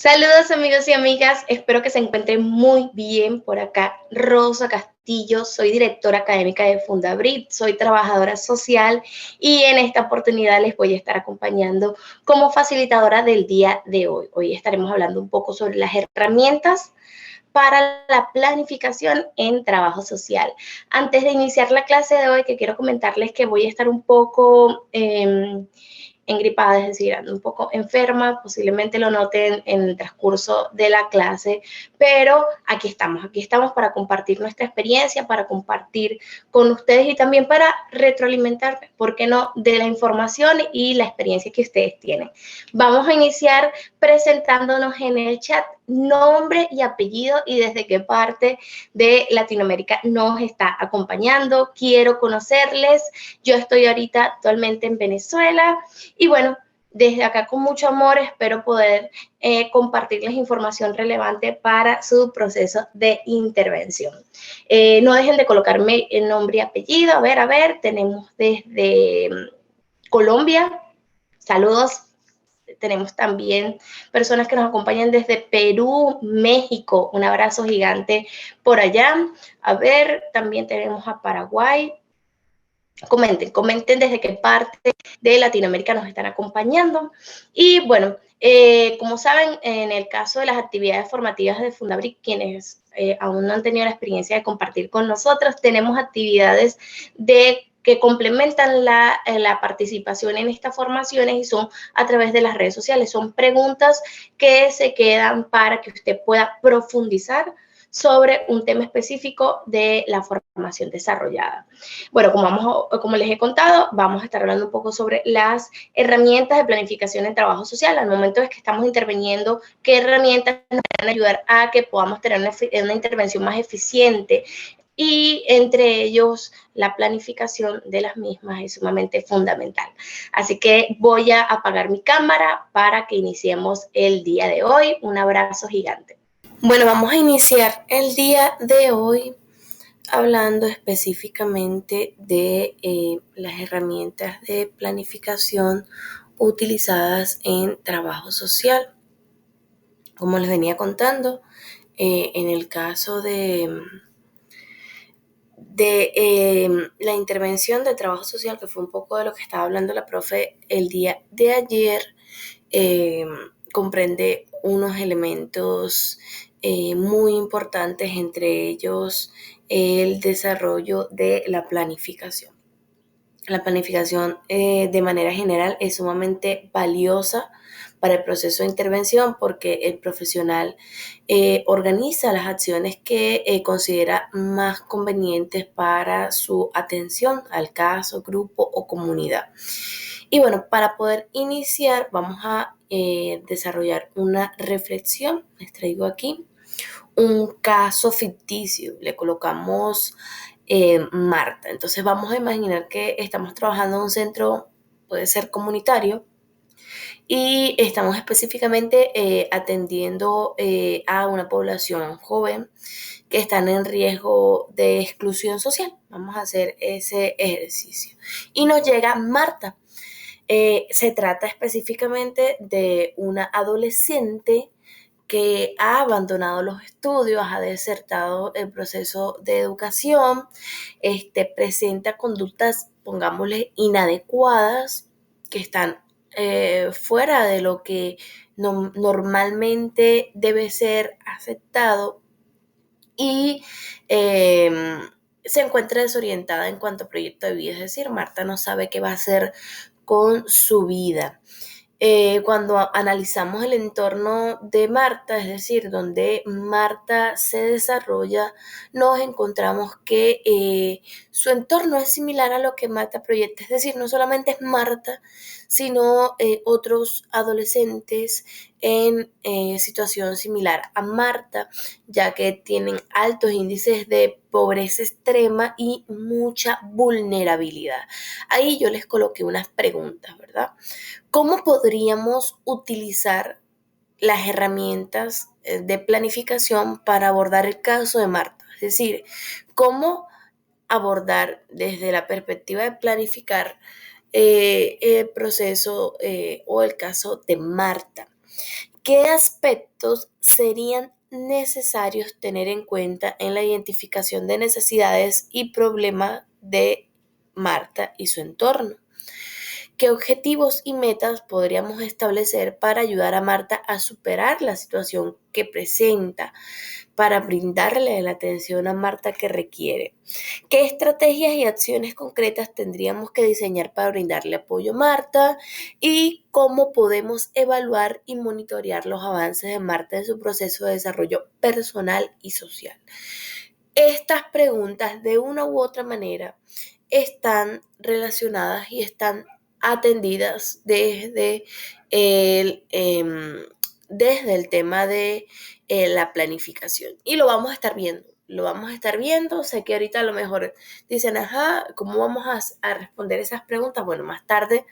Saludos amigos y amigas, espero que se encuentren muy bien por acá. Rosa Castillo, soy directora académica de Fundabrit, soy trabajadora social y en esta oportunidad les voy a estar acompañando como facilitadora del día de hoy. Hoy estaremos hablando un poco sobre las herramientas para la planificación en trabajo social. Antes de iniciar la clase de hoy, que quiero comentarles que voy a estar un poco engripada, es decir, ando un poco enferma, posiblemente lo noten en el transcurso de la clase, pero aquí estamos para compartir nuestra experiencia, para compartir con ustedes y también para retroalimentar, ¿por qué no?, de la información y la experiencia que ustedes tienen. Vamos a iniciar presentándonos en el chat nombre y apellido y desde qué parte de Latinoamérica nos está acompañando. Quiero conocerles. Yo estoy ahorita actualmente en Venezuela y bueno, desde acá con mucho amor espero poder compartirles información relevante para su proceso de intervención. No dejen de colocarme el nombre y apellido. A ver, tenemos desde Colombia, saludos. Tenemos también personas que nos acompañan desde Perú, México, un abrazo gigante por allá. A ver, también tenemos a Paraguay. Comenten desde qué parte de Latinoamérica nos están acompañando. Y bueno, como saben, en el caso de las actividades formativas de Fundabric, quienes aún no han tenido la experiencia de compartir con nosotros, tenemos actividades que complementan la participación en estas formaciones y son a través de las redes sociales. Son preguntas que se quedan para que usted pueda profundizar sobre un tema específico de la formación desarrollada. Bueno, como les he contado, vamos a estar hablando un poco sobre las herramientas de planificación en trabajo social. Al momento de que estamos interviniendo, qué herramientas nos van a ayudar a que podamos tener una intervención más eficiente, y entre ellos la planificación de las mismas es sumamente fundamental. Así que voy a apagar mi cámara para que iniciemos el día de hoy. Un abrazo gigante. Bueno, vamos a iniciar el día de hoy hablando específicamente de las herramientas de planificación utilizadas en trabajo social. Como les venía contando, en el caso de la intervención de trabajo social, que fue un poco de lo que estaba hablando la profe el día de ayer, comprende unos elementos muy importantes, entre ellos el desarrollo de la planificación. La planificación de manera general es sumamente valiosa para el proceso de intervención porque el profesional organiza las acciones que considera más convenientes para su atención al caso, grupo o comunidad. Y bueno, para poder iniciar vamos a desarrollar una reflexión. Les traigo aquí un caso ficticio. Le colocamos Marta. Entonces vamos a imaginar que estamos trabajando en un centro, puede ser comunitario, y estamos específicamente atendiendo a una población joven que están en riesgo de exclusión social. Vamos a hacer ese ejercicio. Y nos llega Marta. Se trata específicamente de una adolescente que ha abandonado los estudios, ha desertado el proceso de educación, presenta conductas, pongámosle, inadecuadas, que están fuera de lo que normalmente debe ser aceptado, y se encuentra desorientada en cuanto a proyecto de vida, es decir, Marta no sabe qué va a hacer con su vida. Cuando analizamos el entorno de Marta, es decir, donde Marta se desarrolla, nos encontramos que su entorno es similar a lo que Marta proyecta, es decir, no solamente es Marta, sino otros adolescentes en situación similar a Marta, ya que tienen altos índices de pobreza extrema y mucha vulnerabilidad. Ahí yo les coloqué unas preguntas, ¿verdad? ¿Cómo podríamos utilizar las herramientas de planificación para abordar el caso de Marta? Es decir, ¿cómo abordar desde la perspectiva de planificar el proceso o el caso de Marta? ¿Qué aspectos serían necesarios tener en cuenta en la identificación de necesidades y problemas de Marta y su entorno? ¿Qué objetivos y metas podríamos establecer para ayudar a Marta a superar la situación que presenta, para brindarle la atención a Marta que requiere? ¿Qué estrategias y acciones concretas tendríamos que diseñar para brindarle apoyo a Marta? ¿Y cómo podemos evaluar y monitorear los avances de Marta en su proceso de desarrollo personal y social? Estas preguntas, de una u otra manera, están relacionadas y están atendidas el, em, desde el tema de la planificación. Y lo vamos a estar viendo. Lo vamos a estar viendo. Sé que ahorita a lo mejor dicen, ajá, ¿cómo vamos a responder esas preguntas? Bueno, más tarde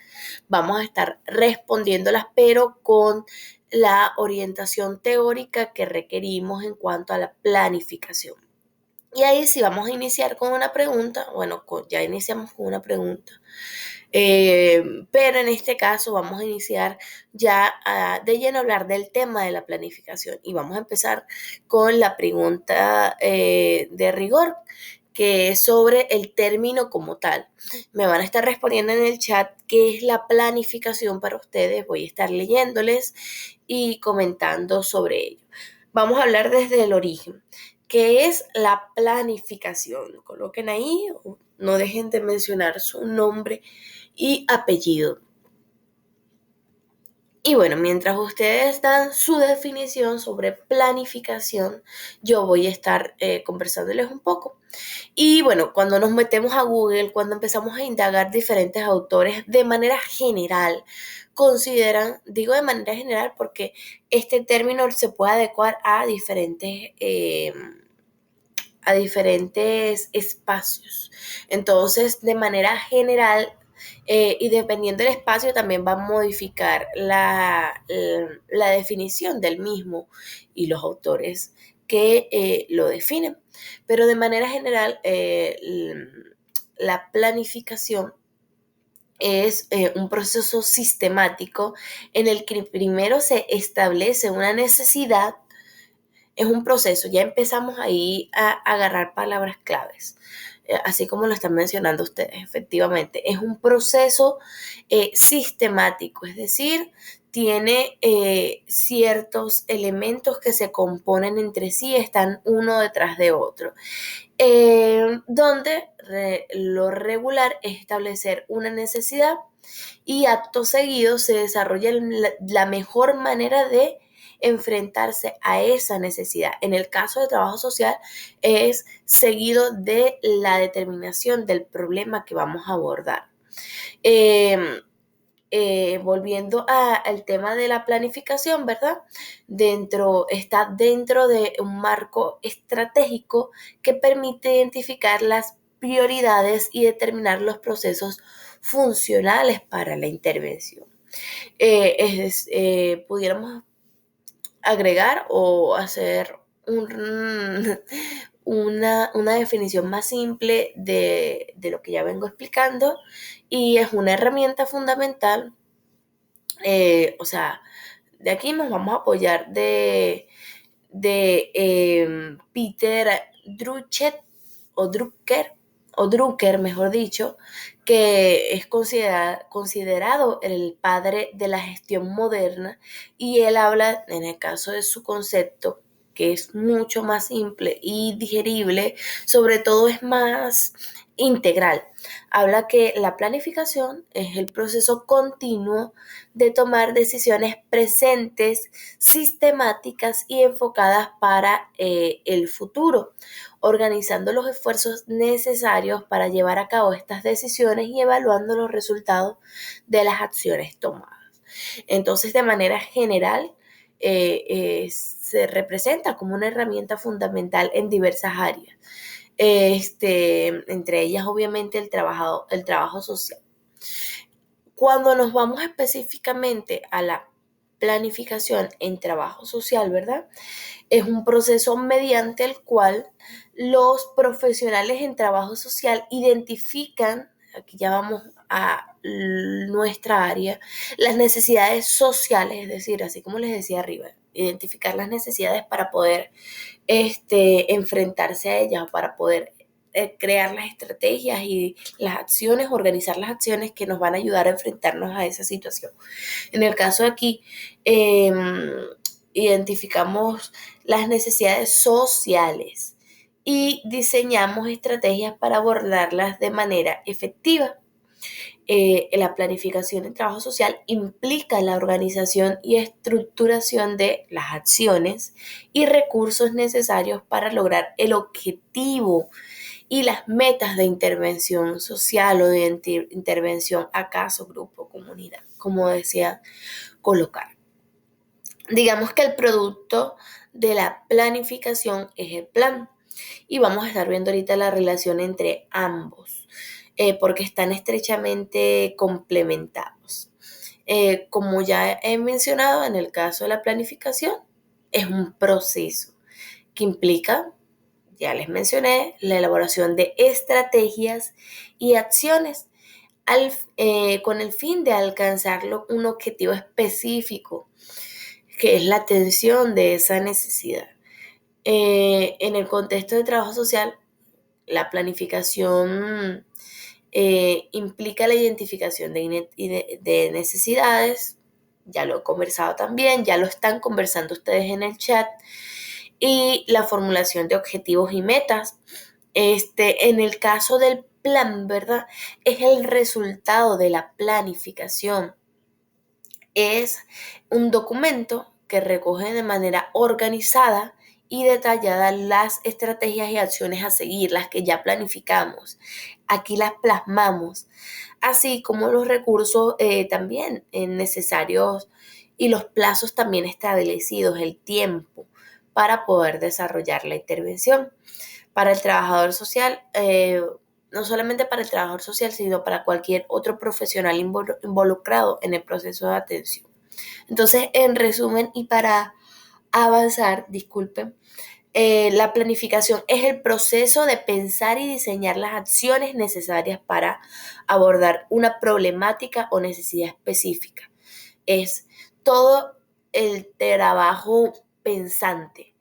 vamos a estar respondiéndolas, pero con la orientación teórica que requerimos en cuanto a la planificación. Y ahí sí vamos a iniciar con una pregunta. Bueno, ya iniciamos con una pregunta. Pero en este caso vamos a iniciar ya de lleno a hablar del tema de la planificación. Y vamos a empezar con la pregunta de rigor, que es sobre el término como tal. Me van a estar respondiendo en el chat qué es la planificación para ustedes. Voy a estar leyéndoles y comentando sobre ello. Vamos a hablar desde el origen. ¿Qué es la planificación? Coloquen ahí, no dejen de mencionar su nombre y apellido. Y bueno, mientras ustedes dan su definición sobre planificación, yo voy a estar conversándoles un poco. Y bueno, cuando nos metemos a Google, cuando empezamos a indagar diferentes autores, de manera general, consideran, digo de manera general porque este término se puede adecuar a diferentes espacios. Entonces, de manera general, y dependiendo del espacio, también va a modificar la definición del mismo y los autores que lo definen. Pero de manera general, la planificación es un proceso sistemático en el que primero se establece una necesidad. Es un proceso, ya empezamos ahí a agarrar palabras claves, así como lo están mencionando ustedes, efectivamente. Es un proceso sistemático, es decir, tiene ciertos elementos que se componen entre sí, están uno detrás de otro, donde lo regular es establecer una necesidad y acto seguido se desarrolla la mejor manera de enfrentarse a esa necesidad. En el caso de trabajo social es seguido de la determinación del problema que vamos a abordar. Volviendo al tema de la planificación, ¿verdad? Está dentro de un marco estratégico que permite identificar las prioridades y determinar los procesos funcionales para la intervención. Pudiéramos agregar o hacer una definición más simple de lo que ya vengo explicando, y es una herramienta fundamental. O sea, de aquí nos vamos a apoyar de Peter Drucker, mejor dicho, que es considerado el padre de la gestión moderna, y él habla, en el caso de su concepto, que es mucho más simple y digerible, sobre todo es más integral. Habla que la planificación es el proceso continuo de tomar decisiones presentes, sistemáticas y enfocadas para el futuro, organizando los esfuerzos necesarios para llevar a cabo estas decisiones y evaluando los resultados de las acciones tomadas. Entonces, de manera general, se representa como una herramienta fundamental en diversas áreas. Entre ellas, obviamente, el trabajo social. Cuando nos vamos específicamente a la planificación en trabajo social, ¿verdad? Es un proceso mediante el cual los profesionales en trabajo social identifican, aquí ya vamos a nuestra área las necesidades sociales, es decir, así como les decía arriba, identificar las necesidades para poder enfrentarse a ellas, o para poder crear las estrategias y las acciones, organizar las acciones que nos van a ayudar a enfrentarnos a esa situación. En el caso de aquí, identificamos las necesidades sociales y diseñamos estrategias para abordarlas de manera efectiva. La planificación en trabajo social implica la organización y estructuración de las acciones y recursos necesarios para lograr el objetivo y las metas de intervención social o de intervención a caso, grupo, comunidad, como decía colocar. Digamos que el producto de la planificación es el plan, y vamos a estar viendo ahorita la relación entre ambos, porque están estrechamente complementados. Como ya he mencionado, en el caso de la planificación, es un proceso que implica, ya les mencioné, la elaboración de estrategias y acciones con el fin de alcanzar un objetivo específico, que es la atención de esa necesidad. En el contexto de trabajo social, la planificación implica la identificación de necesidades, ya lo he conversado también, ya lo están conversando ustedes en el chat, y la formulación de objetivos y metas. En el caso del plan, ¿verdad? Es el resultado de la planificación. Es un documento que recoge de manera organizada y detallada las estrategias y acciones a seguir, las que ya planificamos. Aquí las plasmamos, así como los recursos también necesarios y los plazos también establecidos, el tiempo para poder desarrollar la intervención. Para el trabajador social, no solamente para el trabajador social, sino para cualquier otro profesional involucrado en el proceso de atención. Entonces, en resumen y para avanzar, disculpen, la planificación es el proceso de pensar y diseñar las acciones necesarias para abordar una problemática o necesidad específica. Es todo el trabajo pensante,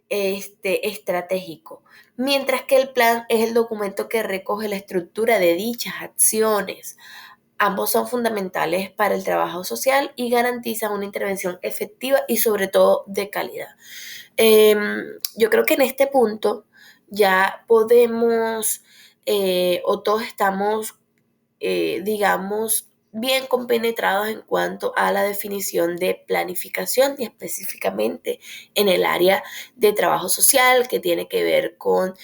estratégico, mientras que el plan es el documento que recoge la estructura de dichas acciones. Ambos son fundamentales para el trabajo social y garantizan una intervención efectiva y sobre todo de calidad. Yo creo que en este punto ya podemos o todos estamos, digamos, bien compenetrados en cuanto a la definición de planificación, y específicamente en el área de trabajo social, que tiene que ver con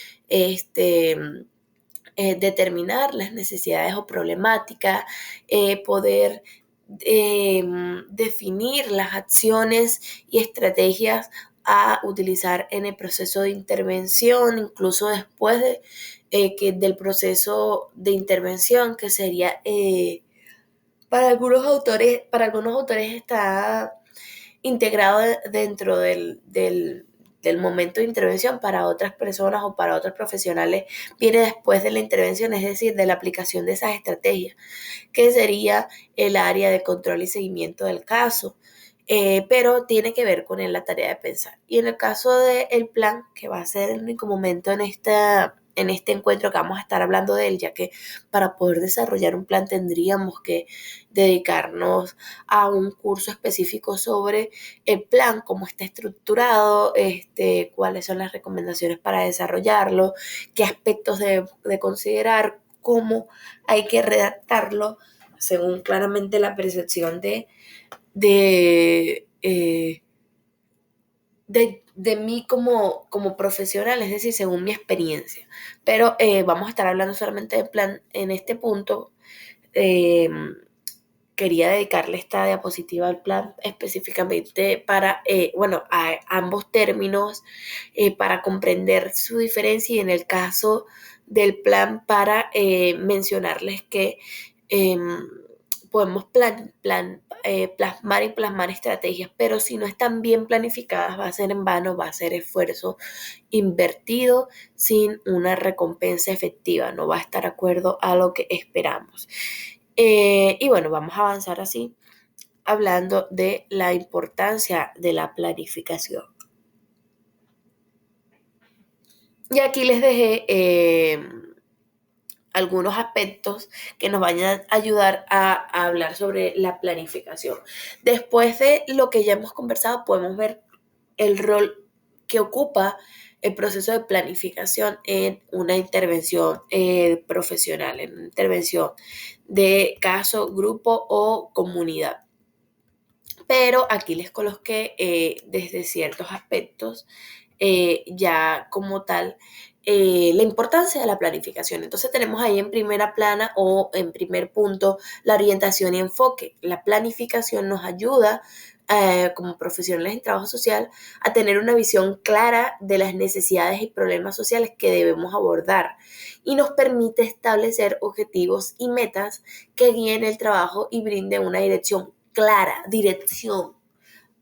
determinar las necesidades o problemáticas, poder definir las acciones y estrategias a utilizar en el proceso de intervención, incluso después del proceso de intervención, que sería para algunos autores está integrado dentro del momento de intervención. Para otras personas o para otros profesionales viene después de la intervención, es decir, de la aplicación de esas estrategias, que sería el área de control y seguimiento del caso, pero tiene que ver con la tarea de pensar. Y en el caso del plan, que va a ser el único momento en este encuentro que vamos a estar hablando de él, ya que para poder desarrollar un plan tendríamos que dedicarnos a un curso específico sobre el plan, cómo está estructurado, cuáles son las recomendaciones para desarrollarlo, qué aspectos de considerar, cómo hay que redactarlo según claramente la percepción de, eh, de mí como profesional, es decir, según mi experiencia. Pero vamos a estar hablando solamente de plan en este punto. Quería dedicarle esta diapositiva al plan específicamente para, a ambos términos, para comprender su diferencia, y en el caso del plan para mencionarles que podemos plasmar y plasmar estrategias, pero si no están bien planificadas va a ser en vano, va a ser esfuerzo invertido sin una recompensa efectiva, no va a estar de acuerdo a lo que esperamos. Y bueno, vamos a avanzar así, hablando de la importancia de la planificación. Y aquí les dejé algunos aspectos que nos van a ayudar a hablar sobre la planificación. Después de lo que ya hemos conversado, podemos ver el rol que ocupa el proceso de planificación en una intervención profesional, en una intervención de caso, grupo o comunidad. Pero aquí les coloqué desde ciertos aspectos ya como tal la importancia de la planificación. Entonces tenemos ahí en primera plana o en primer punto la orientación y enfoque. La planificación nos ayuda como profesionales en trabajo social a tener una visión clara de las necesidades y problemas sociales que debemos abordar y nos permite establecer objetivos y metas que guíen el trabajo y brinden una dirección clara, dirección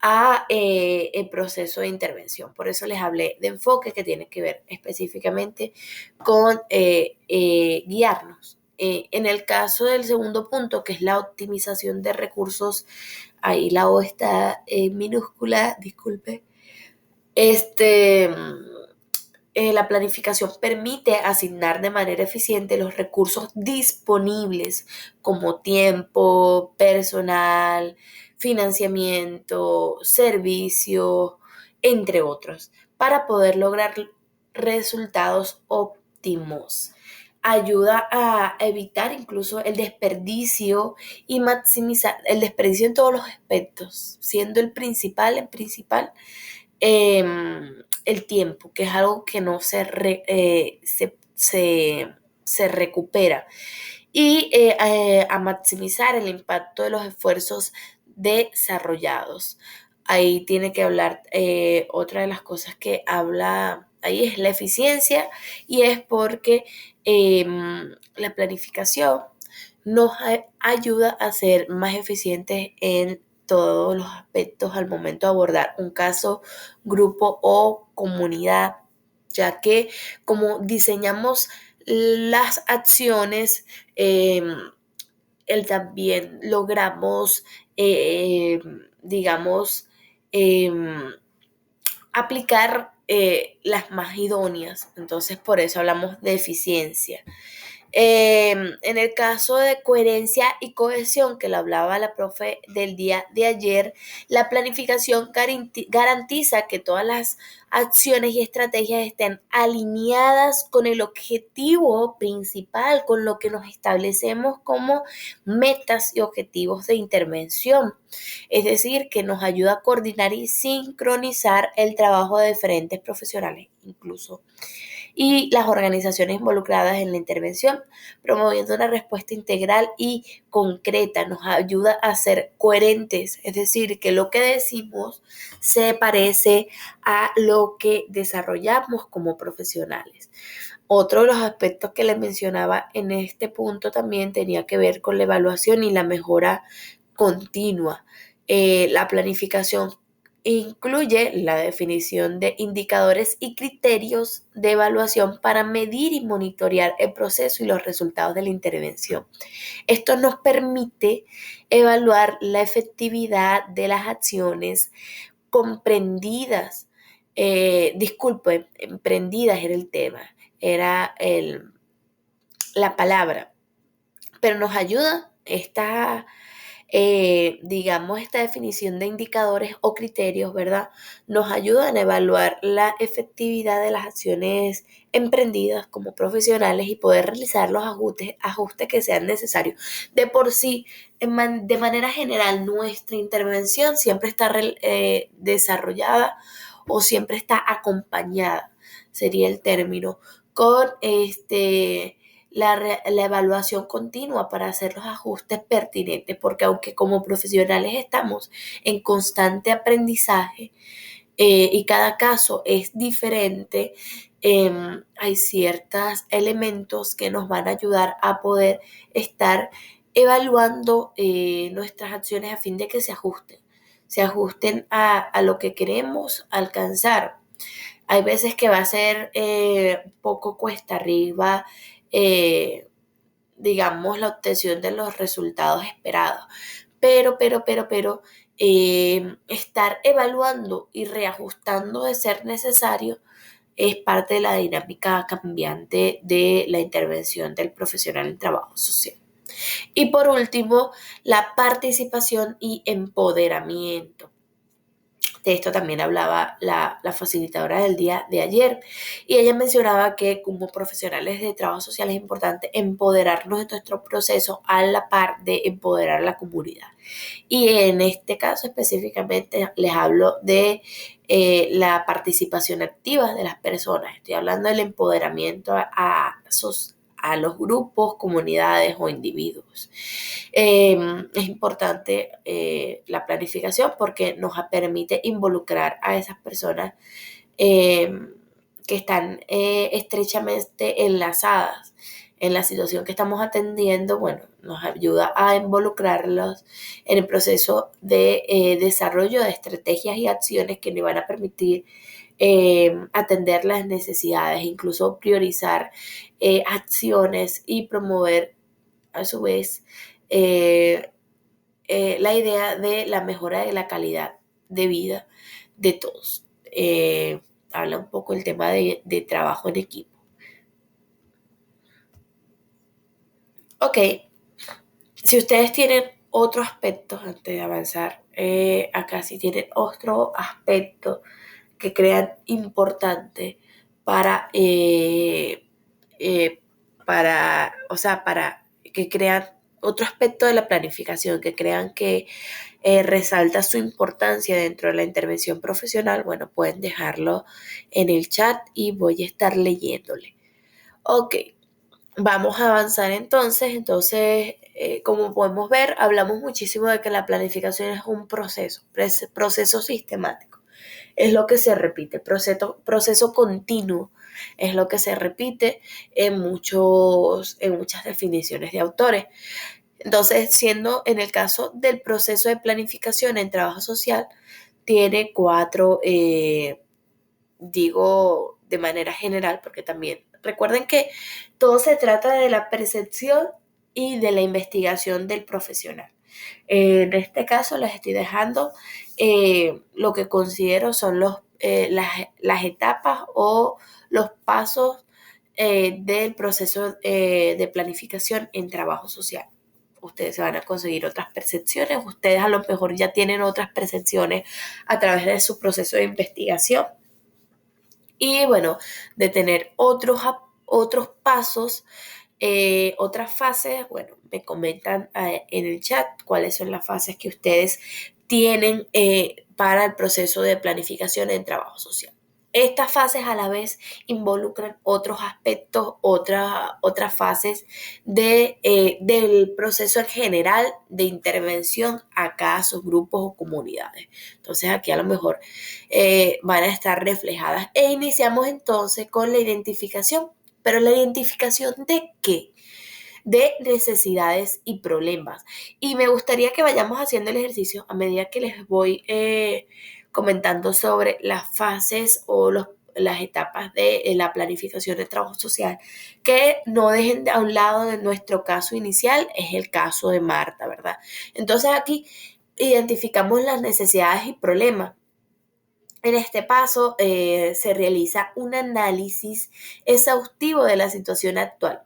a el proceso de intervención. Por eso les hablé de enfoque que tiene que ver específicamente con guiarnos. En el caso del segundo punto, que es la optimización de recursos, ahí la O está minúscula, disculpe. La planificación permite asignar de manera eficiente los recursos disponibles como tiempo, personal, financiamiento, servicios, entre otros, para poder lograr resultados óptimos. Ayuda a evitar incluso el desperdicio y maximizar el desperdicio en todos los aspectos, siendo el principal eh, el tiempo, que es algo que no se recupera, y a maximizar el impacto de los esfuerzos desarrollados. Ahí tiene que hablar, otra de las cosas que habla ahí es la eficiencia, y es porque la planificación nos ayuda a ser más eficientes en todos los aspectos al momento de abordar un caso, grupo o comunidad, ya que como diseñamos las acciones, también logramos, digamos, eh, aplicar las más idóneas. Entonces, por eso hablamos de eficiencia. En el caso de coherencia y cohesión, que lo hablaba la profe del día de ayer, la planificación garantiza que todas las acciones y estrategias estén alineadas con el objetivo principal, con lo que nos establecemos como metas y objetivos de intervención. Es decir, que nos ayuda a coordinar y sincronizar el trabajo de diferentes profesionales, incluso y las organizaciones involucradas en la intervención, promoviendo una respuesta integral y concreta. Nos ayuda a ser coherentes, es decir, que lo que decimos se parece a lo que desarrollamos como profesionales. Otro de los aspectos que les mencionaba en este punto también tenía que ver con la evaluación y la mejora continua. La planificación incluye la definición de indicadores y criterios de evaluación para medir y monitorear el proceso y los resultados de la intervención. Esto nos permite evaluar la efectividad de las acciones comprendidas, emprendidas era el tema, era la palabra, pero nos ayuda esta definición de indicadores o criterios, ¿verdad? Nos ayudan a evaluar la efectividad de las acciones emprendidas como profesionales y poder realizar los ajustes que sean necesarios. De por sí, de manera general, nuestra intervención siempre está desarrollada o siempre está acompañada, sería el término, con la evaluación continua para hacer los ajustes pertinentes, porque aunque como profesionales estamos en constante aprendizaje y cada caso es diferente, hay ciertos elementos que nos van a ayudar a poder estar evaluando nuestras acciones a fin de que se ajusten a lo que queremos alcanzar. Hay veces que va a ser poco cuesta arriba, eh, digamos, la obtención de los resultados esperados. Pero estar evaluando y reajustando de ser necesario es parte de la dinámica cambiante de la intervención del profesional en trabajo social. Y por último, la participación y empoderamiento. De esto también hablaba la facilitadora del día de ayer, y ella mencionaba que como profesionales de trabajo social es importante empoderarnos de nuestro proceso a la par de empoderar a la comunidad. Y en este caso específicamente les hablo de la participación activa de las personas. Estoy hablando del empoderamiento a los grupos, comunidades o individuos. Es importante la planificación porque nos permite involucrar a esas personas eh, que están estrechamente enlazadas en la situación que estamos atendiendo. Bueno, nos ayuda a involucrarlos en el proceso de desarrollo de estrategias y acciones que nos van a permitir atender las necesidades, incluso priorizar acciones y promover a su vez eh, la idea de la mejora de la calidad de vida de todos. Habla un poco el tema de trabajo en equipo. Ok, si ustedes tienen otro aspecto, antes de avanzar, acá si tienen otro aspecto que crean importante para, para que crean otro aspecto de la planificación, que crean que resalta su importancia dentro de la intervención profesional, bueno, pueden dejarlo en el chat y voy a estar leyéndole. Ok, vamos a avanzar entonces. Como podemos ver, hablamos muchísimo de que la planificación es un proceso sistemático. Es lo que se repite, proceso continuo, es lo que se repite en muchas definiciones de autores. Entonces, siendo en el caso del proceso de planificación en trabajo social, tiene cuatro, digo de manera general, porque también recuerden que todo se trata de la percepción y de la investigación del profesional. En este caso les estoy dejando lo que considero son las etapas o los pasos del proceso de planificación en trabajo social. Ustedes se van a conseguir otras percepciones, ustedes a lo mejor ya tienen otras percepciones a través de su proceso de investigación. Y bueno, de tener otros pasos, otras fases, bueno, me comentan en el chat cuáles son las fases que ustedes tienen para el proceso de planificación en trabajo social. Estas fases a la vez involucran otros aspectos, otras fases del proceso en general de intervención a cada subgrupos o comunidades. Entonces aquí a lo mejor van a estar reflejadas. E iniciamos entonces con la identificación. ¿Pero la identificación de qué? De necesidades y problemas. Y me gustaría que vayamos haciendo el ejercicio a medida que les voy comentando sobre las fases o las etapas de la planificación de trabajo social, que no dejen a un lado de nuestro caso inicial, es el caso de Marta, ¿verdad? Entonces aquí identificamos las necesidades y problemas. En este paso se realiza un análisis exhaustivo de la situación actual.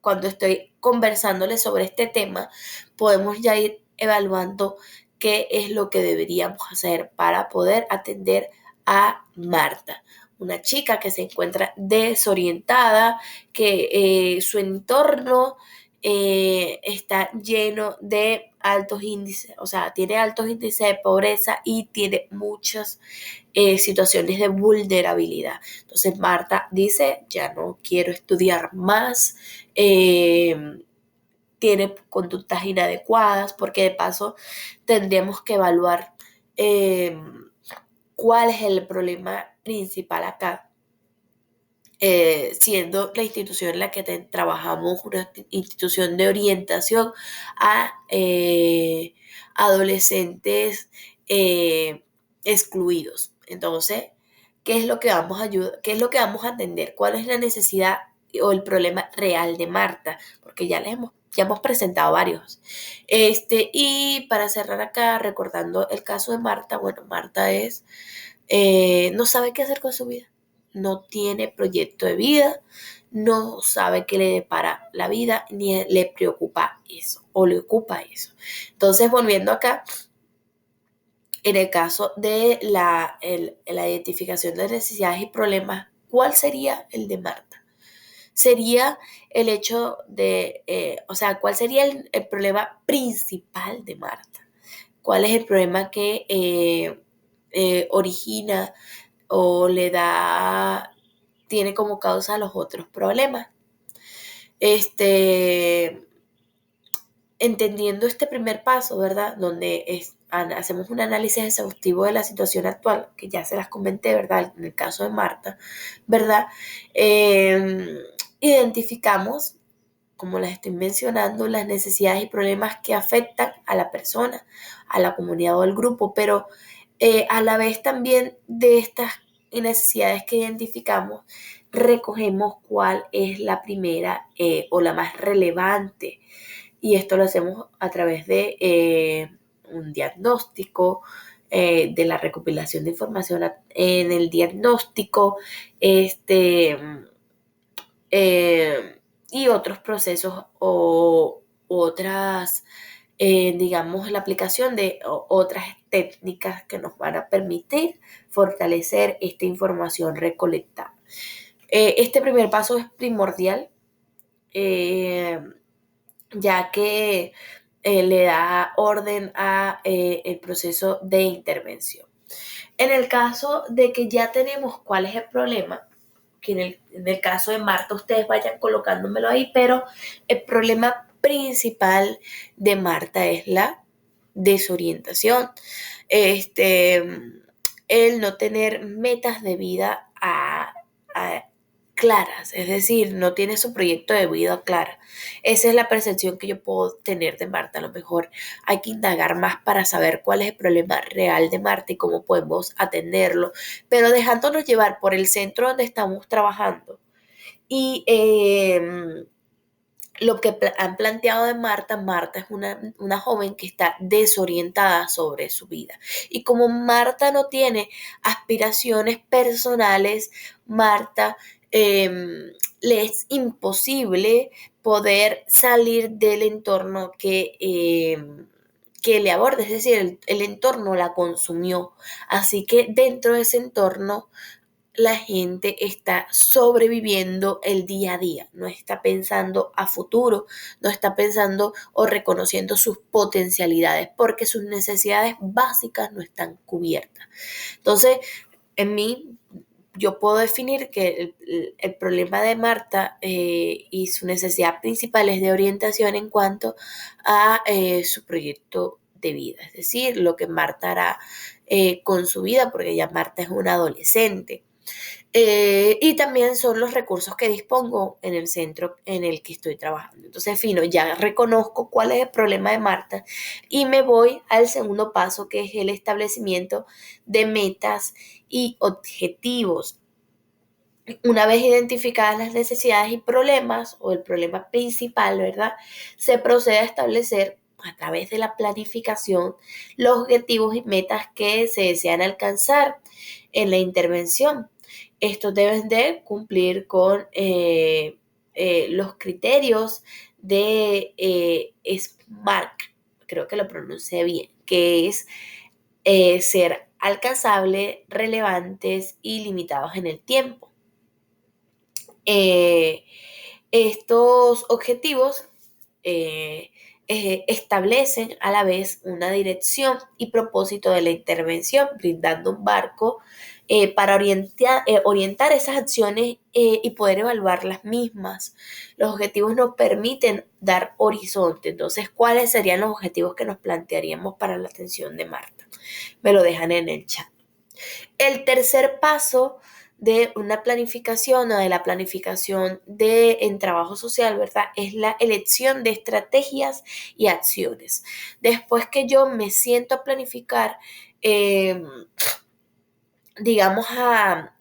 Cuando estoy conversándoles sobre este tema, podemos ya ir evaluando qué es lo que deberíamos hacer para poder atender a Marta, una chica que se encuentra desorientada, que su entorno está lleno de altos índices, o sea, tiene altos índices de pobreza y tiene muchas situaciones de vulnerabilidad. Entonces Marta dice, ya no quiero estudiar más, tiene conductas inadecuadas, porque de paso tendríamos que evaluar cuál es el problema principal acá. Siendo la institución en la que trabajamos una institución de orientación a adolescentes excluidos. Entonces, ¿qué es lo que vamos a atender? ¿Cuál es la necesidad o el problema real de Marta, porque ya hemos presentado varios. Y para cerrar acá, recordando el caso de Marta, bueno, Marta no sabe qué hacer con su vida, no tiene proyecto de vida, no sabe qué le depara la vida, ni le preocupa eso o le ocupa eso. Entonces, volviendo acá, en el caso de la identificación de necesidades y problemas, ¿cuál sería el de Marta? Sería el hecho de, ¿cuál sería el problema principal de Marta? ¿Cuál es el problema que origina o tiene como causa los otros problemas? Este, Entendiendo este primer paso, ¿verdad? Donde hacemos un análisis exhaustivo de la situación actual, que ya se las comenté, ¿verdad? En el caso de Marta, ¿verdad? Identificamos, como las estoy mencionando, las necesidades y problemas que afectan a la persona, a la comunidad o al grupo, pero a la vez también de estas necesidades que identificamos, recogemos cuál es la primera o la más relevante, y esto lo hacemos a través de un diagnóstico, de la recopilación de información en el diagnóstico, y otros procesos o otras, digamos, la aplicación de otras técnicas que nos van a permitir fortalecer esta información recolectada. Este primer paso es primordial, eh, ya que le da orden a el proceso de intervención. En el caso de que ya tenemos cuál es el problema, que en el caso de Marta ustedes vayan colocándomelo ahí, pero el problema principal de Marta es la desorientación. El no tener metas de vida claras, es decir, no tiene su proyecto de vida clara. Esa es la percepción que yo puedo tener de Marta. A lo mejor hay que indagar más para saber cuál es el problema real de Marta y cómo podemos atenderlo, pero dejándonos llevar por el centro donde estamos trabajando. Y lo que han planteado de Marta, Marta es una joven que está desorientada sobre su vida. Y como Marta no tiene aspiraciones personales, Marta le es imposible poder salir del entorno que le aborda, es decir, el entorno la consumió. Así que dentro de ese entorno la gente está sobreviviendo el día a día, no está pensando a futuro, no está pensando o reconociendo sus potencialidades porque sus necesidades básicas no están cubiertas. Entonces, en mí, yo puedo definir que el problema de Marta y su necesidad principal es de orientación en cuanto a su proyecto de vida, es decir, lo que Marta hará con su vida, porque ya Marta es una adolescente. Y también son los recursos que dispongo en el centro en el que estoy trabajando. Entonces, fino, ya reconozco cuál es el problema de Marta y me voy al segundo paso, que es el establecimiento de metas y objetivos. Una vez identificadas las necesidades y problemas, o el problema principal, ¿verdad? Se procede a establecer a través de la planificación los objetivos y metas que se desean alcanzar en la intervención. Estos deben de cumplir con los criterios de SMART, creo que lo pronuncié bien, que es ser alcanzables, relevantes y limitados en el tiempo. Estos objetivos establecen a la vez una dirección y propósito de la intervención, brindando un marco para orientar esas acciones y poder evaluar las mismas. Los objetivos nos permiten dar horizonte. Entonces, ¿cuáles serían los objetivos que nos plantearíamos para la atención de Marta? Me lo dejan en el chat. El tercer paso de una planificación o de la planificación en trabajo social, ¿verdad? Es la elección de estrategias y acciones. Después que yo me siento a planificar, digamos, a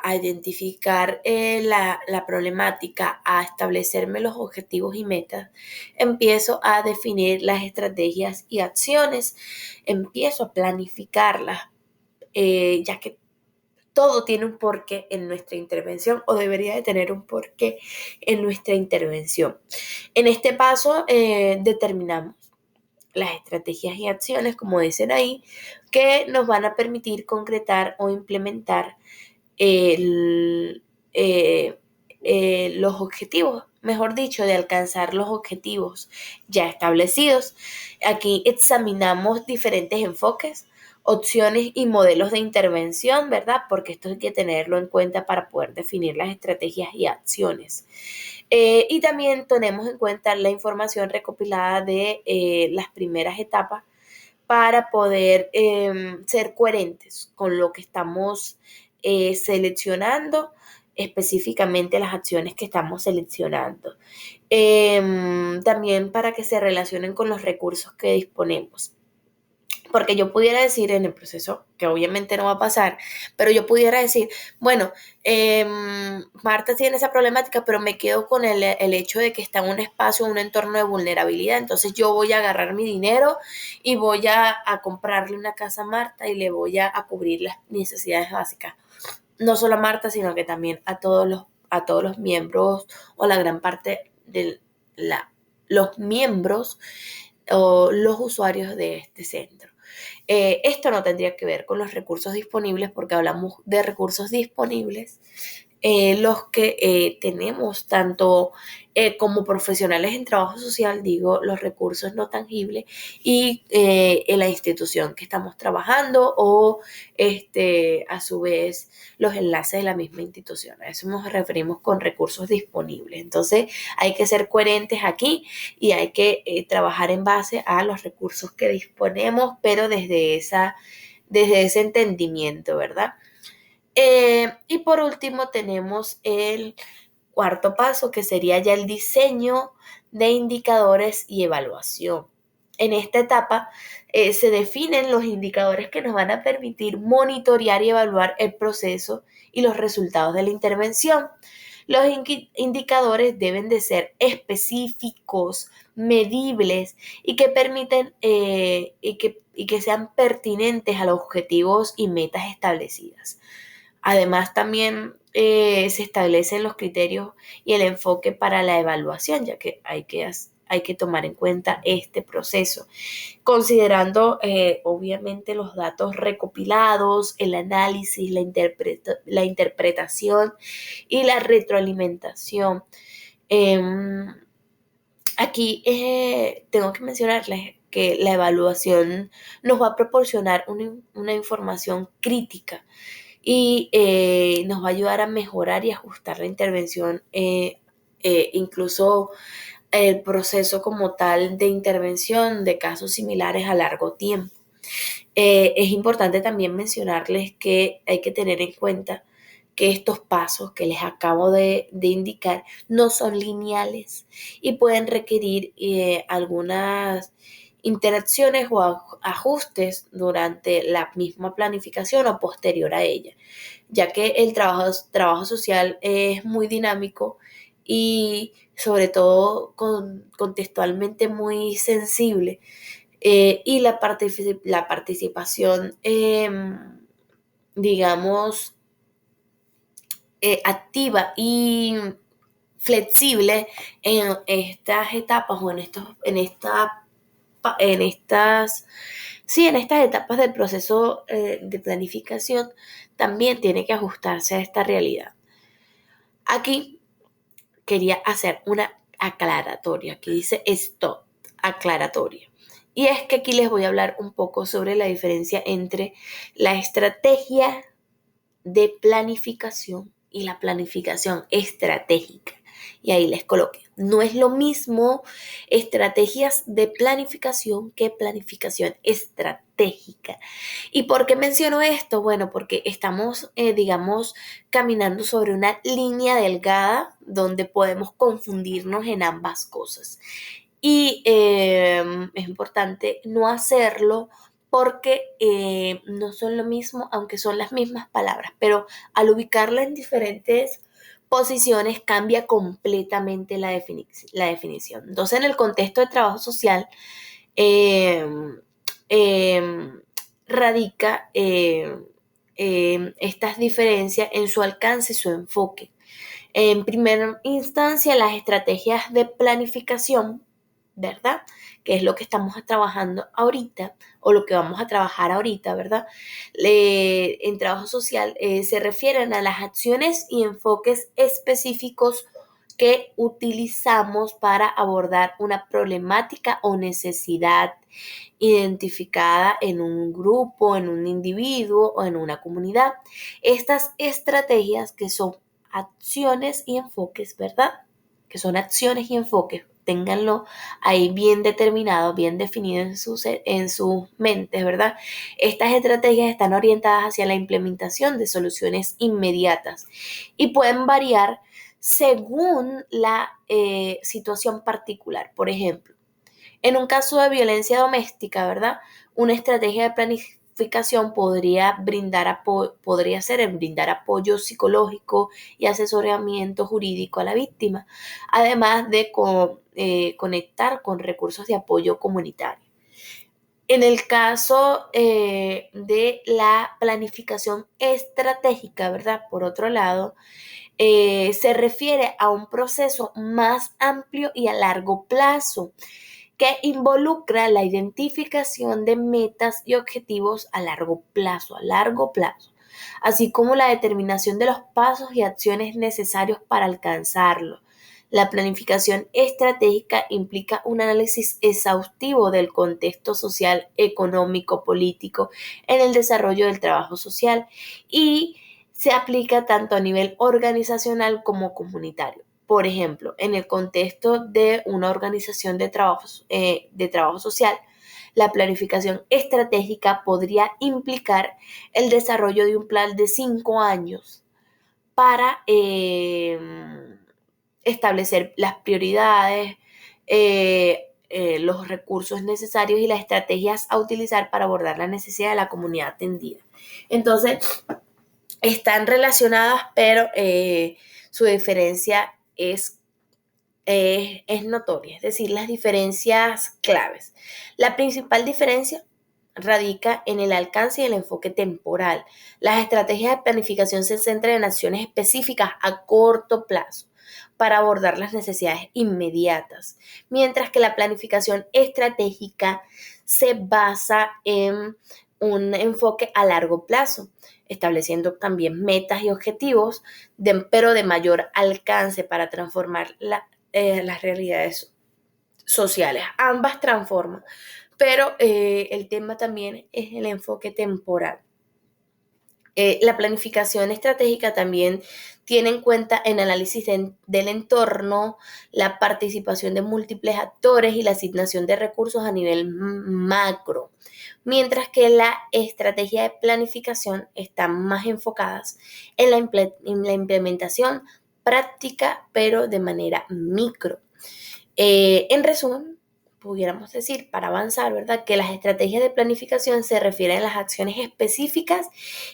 a identificar la problemática, a establecerme los objetivos y metas, empiezo a definir las estrategias y acciones, empiezo a planificarlas, ya que todo tiene un porqué en nuestra intervención o debería de tener un porqué en nuestra intervención. En este paso determinamos las estrategias y acciones, como dicen ahí, que nos van a permitir concretar o implementar el, los objetivos, mejor dicho, de alcanzar los objetivos ya establecidos. Aquí examinamos diferentes enfoques, opciones y modelos de intervención, ¿verdad? Porque esto hay que tenerlo en cuenta para poder definir las estrategias y acciones. Y también tenemos en cuenta la información recopilada de las primeras etapas para poder ser coherentes con lo que estamos seleccionando, específicamente las acciones que estamos seleccionando. También para que se relacionen con los recursos que disponemos. Porque yo pudiera decir en el proceso, que obviamente no va a pasar, pero yo pudiera decir, bueno, Marta tiene esa problemática, pero me quedo con el hecho de que está en un espacio, un entorno de vulnerabilidad, entonces yo voy a agarrar mi dinero y voy a comprarle una casa a Marta y le voy a cubrir las necesidades básicas. No solo a Marta, sino que también a todos los miembros o la gran parte de los miembros o los usuarios de este centro. Esto no tendría que ver con los recursos disponibles porque hablamos de recursos disponibles, los que tenemos tanto como profesionales en trabajo social, digo, los recursos no tangibles y en la institución que estamos trabajando o a su vez los enlaces de la misma institución. A eso nos referimos con recursos disponibles. Entonces hay que ser coherentes aquí y hay que trabajar en base a los recursos que disponemos, pero desde ese entendimiento, ¿verdad? Y por último tenemos el cuarto paso, que sería ya el diseño de indicadores y evaluación. En esta etapa se definen los indicadores que nos van a permitir monitorear y evaluar el proceso y los resultados de la intervención. Los indicadores deben de ser específicos, medibles y que permiten y que sean pertinentes a los objetivos y metas establecidas. Además, también se establecen los criterios y el enfoque para la evaluación, ya que hay que tomar en cuenta este proceso, considerando obviamente los datos recopilados, el análisis, la interpretación y la retroalimentación. Aquí tengo que mencionarles que la evaluación nos va a proporcionar una información crítica y nos va a ayudar a mejorar y ajustar la intervención, incluso el proceso como tal de intervención de casos similares a largo tiempo. Es importante también mencionarles que hay que tener en cuenta que estos pasos que les acabo de indicar no son lineales y pueden requerir algunas interacciones o ajustes durante la misma planificación o posterior a ella, ya que el trabajo social es muy dinámico y sobre todo contextualmente muy sensible, y la participación, digamos, activa y flexible en estas etapas o en estas etapas del proceso de planificación también tiene que ajustarse a esta realidad. Aquí quería hacer una aclaratoria, que dice stop, aclaratoria. Y es que aquí les voy a hablar un poco sobre la diferencia entre la estrategia de planificación y la planificación estratégica. Y ahí les coloqué. No es lo mismo estrategias de planificación que planificación estratégica. ¿Y por qué menciono esto? Bueno, porque estamos, digamos, caminando sobre una línea delgada donde podemos confundirnos en ambas cosas. Y es importante no hacerlo porque no son lo mismo, aunque son las mismas palabras, pero al ubicarla en diferentes posiciones cambia completamente la definición. Entonces, en el contexto de trabajo social, eh, eh, radica estas diferencias en su alcance y su enfoque. En primera instancia, las estrategias de planificación, ¿verdad? Que es lo que estamos trabajando ahorita o lo que vamos a trabajar ahorita, ¿verdad? En trabajo social se refieren a las acciones y enfoques específicos que utilizamos para abordar una problemática o necesidad identificada en un grupo, en un individuo o en una comunidad. Estas estrategias que son acciones y enfoques, ¿verdad? Que son acciones y enfoques, ténganlo ahí bien determinado, bien definido en sus mentes, ¿verdad? Estas estrategias están orientadas hacia la implementación de soluciones inmediatas y pueden variar según la situación particular. Por ejemplo, en un caso de violencia doméstica, ¿verdad? Una estrategia de planificación podría ser el brindar apoyo psicológico y asesoramiento jurídico a la víctima, además de conectar con recursos de apoyo comunitario. En el caso de la planificación estratégica, ¿verdad? Por otro lado, se refiere a un proceso más amplio y a largo plazo que involucra la identificación de metas y objetivos a largo plazo, así como la determinación de los pasos y acciones necesarios para alcanzarlo. La planificación estratégica implica un análisis exhaustivo del contexto social, económico, político en el desarrollo del trabajo social y se aplica tanto a nivel organizacional como comunitario. Por ejemplo, en el contexto de una organización de trabajo social, la planificación estratégica podría implicar el desarrollo de un plan de 5 años para establecer las prioridades, los recursos necesarios y las estrategias a utilizar para abordar la necesidad de la comunidad atendida. Entonces, están relacionadas, pero su diferencia es notoria, es decir, las diferencias claves. La principal diferencia radica en el alcance y el enfoque temporal. Las estrategias de planificación se centran en acciones específicas a corto plazo para abordar las necesidades inmediatas, mientras que la planificación estratégica se basa en un enfoque a largo plazo, estableciendo también metas y objetivos, pero de mayor alcance para transformar las realidades sociales. Ambas transforman, pero el tema también es el enfoque temporal. La planificación estratégica también tiene en cuenta el análisis del entorno, la participación de múltiples actores y la asignación de recursos a nivel macro, mientras que la estrategia de planificación está más enfocadas en la implementación práctica, pero de manera micro. En resumen, pudiéramos decir, para avanzar, ¿verdad? Que las estrategias de planificación se refieren a las acciones específicas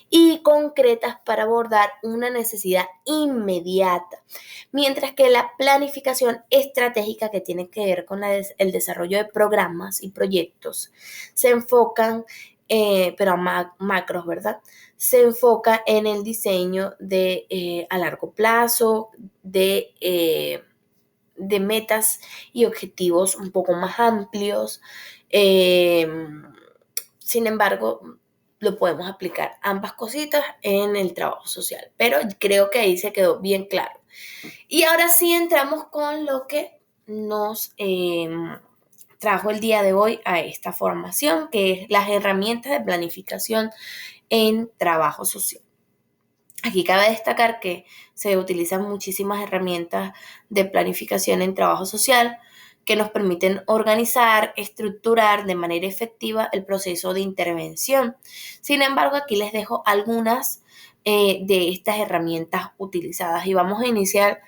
y concretas para abordar una necesidad inmediata, mientras que la planificación estratégica, que tiene que ver con el desarrollo de programas y proyectos, se enfocan, pero a macros, ¿verdad? Se enfoca en el diseño a largo plazo, de metas y objetivos un poco más amplios. Sin embargo, lo podemos aplicar ambas cositas en el trabajo social, pero creo que ahí se quedó bien claro. Y ahora sí entramos con lo que nos trajo el día de hoy a esta formación, que es las herramientas de planificación en trabajo social. Aquí cabe destacar que se utilizan muchísimas herramientas de planificación en trabajo social que nos permiten organizar, estructurar de manera efectiva el proceso de intervención. Sin embargo, aquí les dejo algunas de estas herramientas utilizadas y vamos a iniciar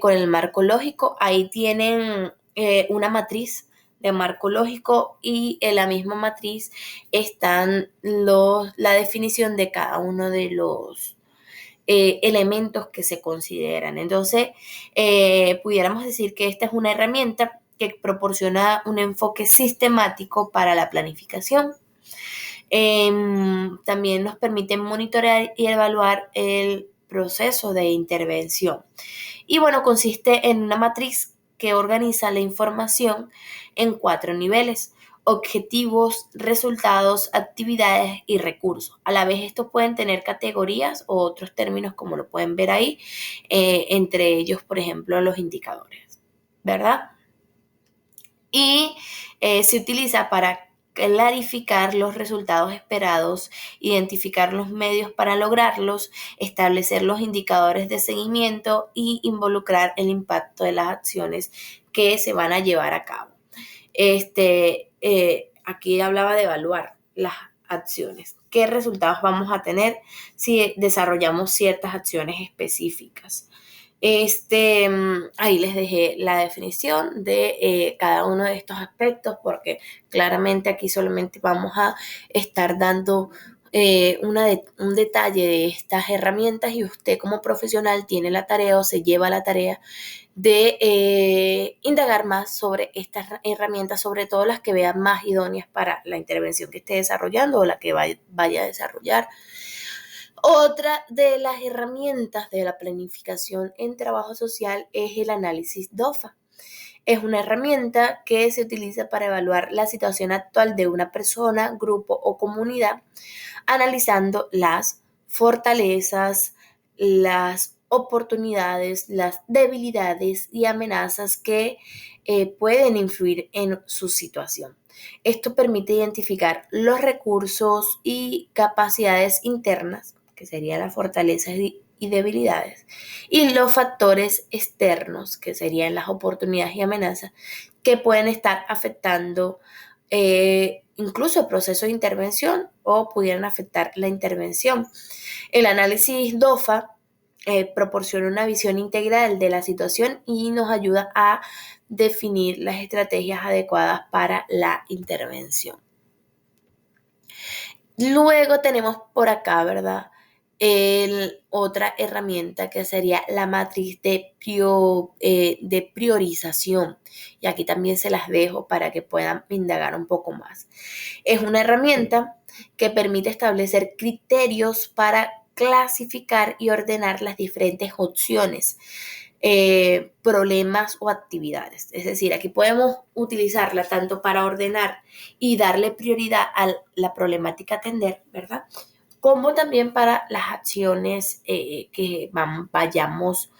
con el marco lógico. Ahí tienen una matriz de marco lógico, y en la misma matriz están la definición de cada uno de los elementos que se consideran. Entonces, pudiéramos decir que esta es una herramienta que proporciona un enfoque sistemático para la planificación. También nos permite monitorear y evaluar el proceso de intervención. Y bueno, consiste en una matriz que organiza la información en 4 niveles: objetivos, resultados, actividades y recursos. A la vez, estos pueden tener categorías o otros términos, como lo pueden ver ahí, entre ellos, por ejemplo, los indicadores, ¿verdad? Y se utiliza para clarificar los resultados esperados, identificar los medios para lograrlos, establecer los indicadores de seguimiento y involucrar el impacto de las acciones que se van a llevar a cabo. Aquí hablaba de evaluar las acciones. ¿Qué resultados vamos a tener si desarrollamos ciertas acciones específicas? Ahí les dejé la definición de cada uno de estos aspectos, porque claramente aquí solamente vamos a estar dando un detalle de estas herramientas, y usted como profesional tiene la tarea o se lleva la tarea de indagar más sobre estas herramientas, sobre todo las que vean más idóneas para la intervención que esté desarrollando o la que vaya a desarrollar. Otra de las herramientas de la planificación en trabajo social es el análisis DOFA. Es una herramienta que se utiliza para evaluar la situación actual de una persona, grupo o comunidad, analizando las fortalezas, las oportunidades, las debilidades y amenazas que pueden influir en su situación. Esto permite identificar los recursos y capacidades internas, que serían las fortalezas y debilidades, y los factores externos, que serían las oportunidades y amenazas, que pueden estar afectando incluso el proceso de intervención o pudieran afectar la intervención. El análisis DOFA proporciona una visión integral de la situación y nos ayuda a definir las estrategias adecuadas para la intervención. Luego tenemos por acá, ¿verdad? Otra herramienta que sería la matriz de priorización. Y aquí también se las dejo para que puedan indagar un poco más. Es una herramienta que permite establecer criterios para clasificar y ordenar las diferentes opciones, problemas o actividades. Es decir, aquí podemos utilizarla tanto para ordenar y darle prioridad a la problemática a atender, ¿verdad? Como también para las acciones que vayamos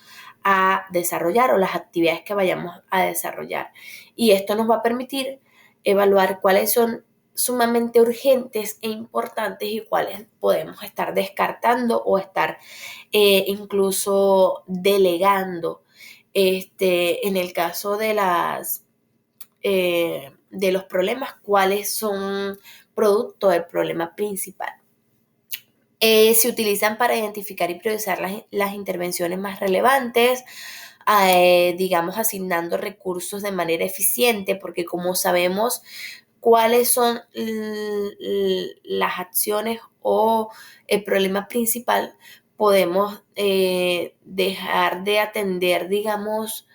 a desarrollar o las actividades que vayamos a desarrollar. Y esto nos va a permitir evaluar cuáles son sumamente urgentes e importantes y cuáles podemos estar descartando o estar incluso delegando. En el caso de los problemas, cuáles son producto del problema principal. Se utilizan para identificar y priorizar las intervenciones más relevantes, digamos, asignando recursos de manera eficiente, porque como sabemos cuáles son las acciones o el problema principal, podemos dejar de atender, digamos,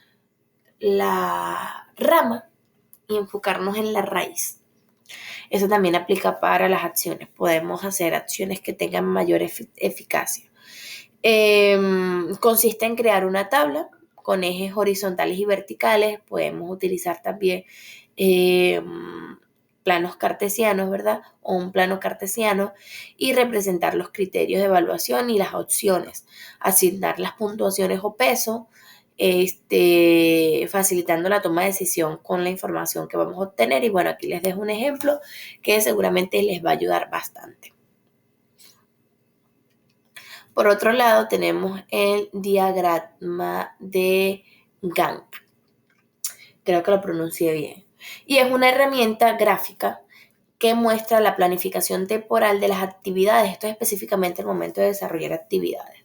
la rama y enfocarnos en la raíz. Eso también aplica para las acciones. Podemos hacer acciones que tengan mayor eficacia. Consiste en crear una tabla con ejes horizontales y verticales. Podemos utilizar también planos cartesianos, ¿verdad? O un plano cartesiano, y representar los criterios de evaluación y las opciones. Asignar las puntuaciones o peso, facilitando la toma de decisión con la información que vamos a obtener. Y bueno, aquí les dejo un ejemplo que seguramente les va a ayudar bastante. Por otro lado, tenemos el diagrama de Gantt. Creo que lo pronuncié bien. Y es una herramienta gráfica que muestra la planificación temporal de las actividades. Esto es específicamente el momento de desarrollar actividades.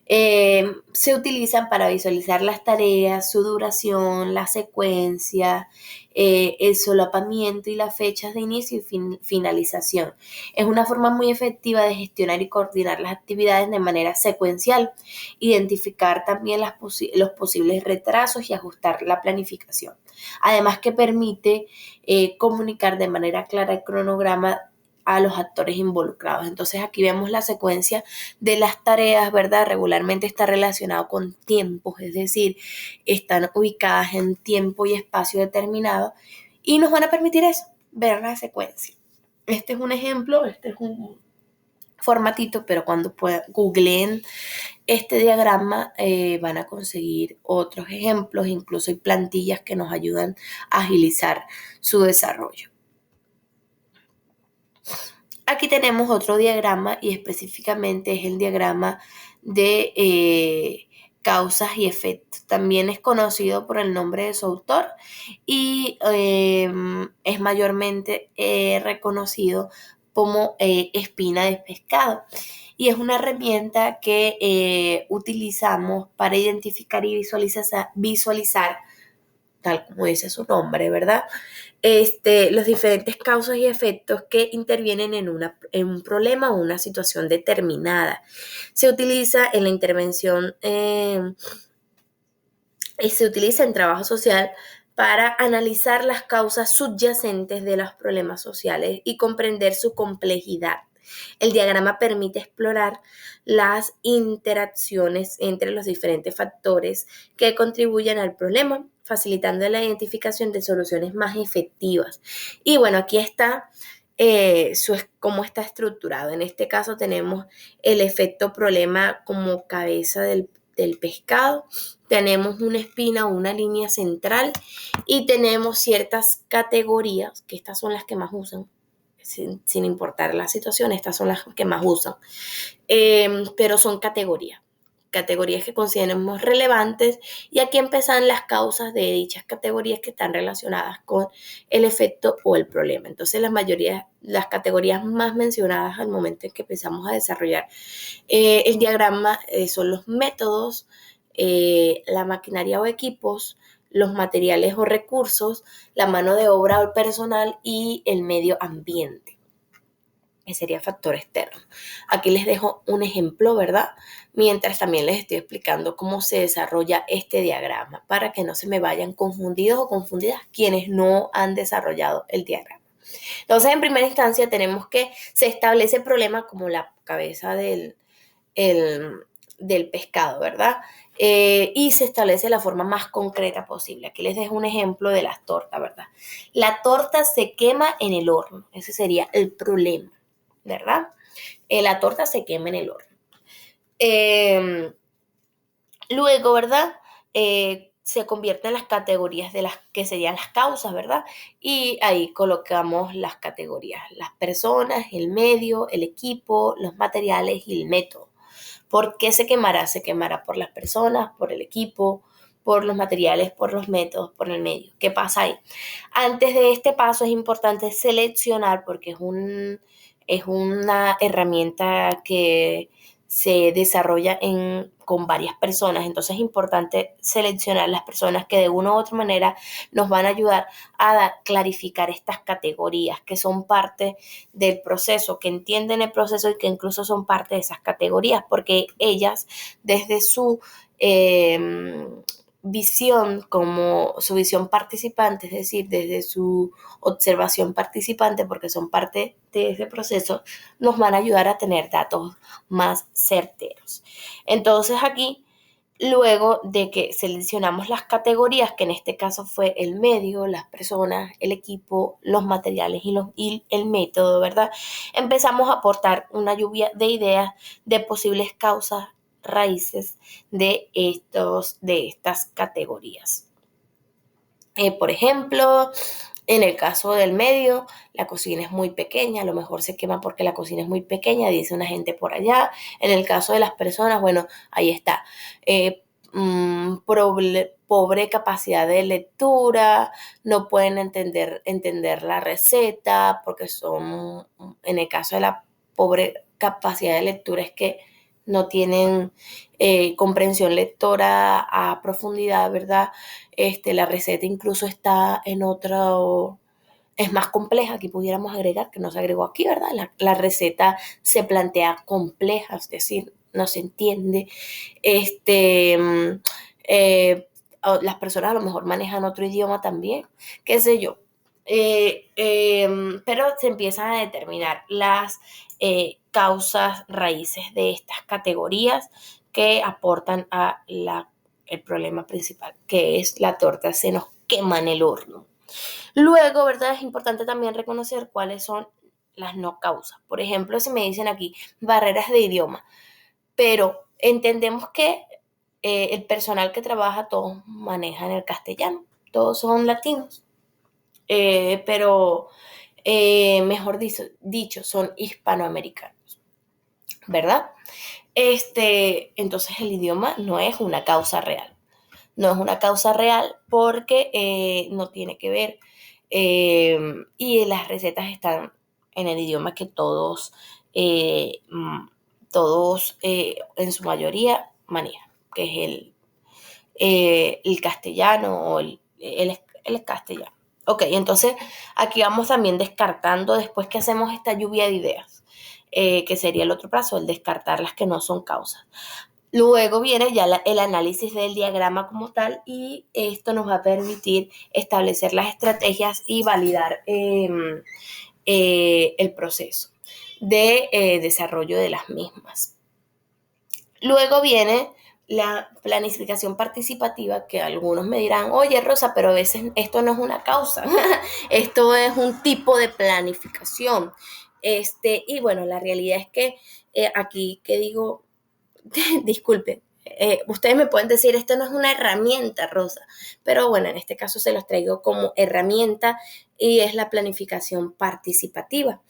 Se utilizan para visualizar las tareas, su duración, la secuencia, el solapamiento y las fechas de inicio y finalización. Es una forma muy efectiva de gestionar y coordinar las actividades de manera secuencial, identificar también los posibles retrasos y ajustar la planificación. Además que permite comunicar de manera clara el cronograma a los actores involucrados. Entonces aquí vemos la secuencia de las tareas, ¿verdad? Regularmente está relacionado con tiempos, es decir, están ubicadas en tiempo y espacio determinado y nos van a permitir eso, ver la secuencia. Este es un ejemplo, este es un formatito, pero cuando googleen este diagrama van a conseguir otros ejemplos, incluso hay plantillas que nos ayudan a agilizar su desarrollo. Aquí tenemos otro diagrama y específicamente es el diagrama de causas y efectos. También es conocido por el nombre de su autor y es mayormente reconocido como espina de pescado. Y es una herramienta que utilizamos para identificar y visualizar, tal como dice su nombre, ¿verdad? Los diferentes causas y efectos que intervienen en un problema o una situación determinada. Se utiliza en la intervención, se utiliza en trabajo social para analizar las causas subyacentes de los problemas sociales y comprender su complejidad. El diagrama permite explorar las interacciones entre los diferentes factores que contribuyen al problema, facilitando la identificación de soluciones más efectivas. Y bueno, aquí está cómo está estructurado. En este caso tenemos el efecto problema como cabeza del pescado, tenemos una espina o una línea central y tenemos ciertas categorías, que estas son las que más usan, sin importar la situación, estas son las que más usan, pero son categorías que consideramos relevantes y aquí empiezan las causas de dichas categorías que están relacionadas con el efecto o el problema. Entonces las categorías más mencionadas al momento en que empezamos a desarrollar el diagrama son los métodos, la maquinaria o equipos, los materiales o recursos, la mano de obra o personal y el medio ambiente, que sería factor externo. Aquí les dejo un ejemplo, ¿verdad? Mientras también les estoy explicando cómo se desarrolla este diagrama para que no se me vayan confundidos o confundidas quienes no han desarrollado el diagrama. Entonces, en primera instancia tenemos que se establece el problema como la cabeza del pescado, ¿verdad? Y se establece la forma más concreta posible. Aquí les dejo un ejemplo de las tortas, ¿verdad? La torta se quema en el horno, ese sería el problema, ¿verdad? La torta se quema en el horno. Luego, ¿verdad? Se convierte en las categorías de las que serían las causas, ¿verdad? Y ahí colocamos las categorías, las personas, el medio, el equipo, los materiales y el método. ¿Por qué se quemará? Se quemará por las personas, por el equipo, por los materiales, por los métodos, por el medio. ¿Qué pasa ahí? Antes de este paso es importante seleccionar porque es una herramienta que se desarrolla con varias personas. Entonces es importante seleccionar las personas que de una u otra manera nos van a ayudar a clarificar estas categorías que son parte del proceso, que entienden el proceso y que incluso son parte de esas categorías, porque ellas desde su visión como su visión participante, es decir, desde su observación participante, porque son parte de ese proceso, nos van a ayudar a tener datos más certeros. Entonces aquí, luego de que seleccionamos las categorías, que en este caso fue el medio, las personas, el equipo, los materiales y el método, ¿verdad? Empezamos a aportar una lluvia de ideas de posibles causas raíces de estas categorías. Por ejemplo, en el caso del medio, la cocina es muy pequeña, a lo mejor se quema porque la cocina es muy pequeña, dice una gente por allá. En el caso de las personas, bueno, ahí está. Pobre capacidad de lectura, no pueden entender la receta, porque en el caso de la pobre capacidad de lectura es que no tienen comprensión lectora a profundidad, ¿verdad? La receta incluso está en otro, es más compleja, aquí pudiéramos agregar, que no se agregó aquí, ¿verdad? La receta se plantea compleja, es decir, no se entiende. Este, mm, las personas a lo mejor manejan otro idioma también, qué sé yo. Pero se empiezan a determinar las causas raíces de estas categorías que aportan a el problema principal, que es la torta se nos quema en el horno. Luego, ¿verdad? Es importante también reconocer cuáles son las no causas. Por ejemplo, si me dicen aquí barreras de idioma, pero entendemos que el personal que trabaja todos manejan el castellano, todos son latinos, pero mejor dicho, son hispanoamericanos, ¿verdad? Entonces el idioma no es una causa real. No es una causa real porque no tiene que ver. Y las recetas están en el idioma que todos en su mayoría manejan, que es el castellano o el castellano. Ok, entonces aquí vamos también descartando después que hacemos esta lluvia de ideas, que sería el otro paso, el descartar las que no son causas. Luego viene ya el análisis del diagrama como tal y esto nos va a permitir establecer las estrategias y validar el proceso de desarrollo de las mismas. Luego viene la planificación participativa, que algunos me dirán, oye Rosa, pero a veces esto no es una causa, esto es un tipo de planificación. Y bueno, la realidad es que aquí que digo, disculpe, ustedes me pueden decir, esto no es una herramienta, Rosa, pero bueno, en este caso se los traigo como herramienta y es la planificación participativa.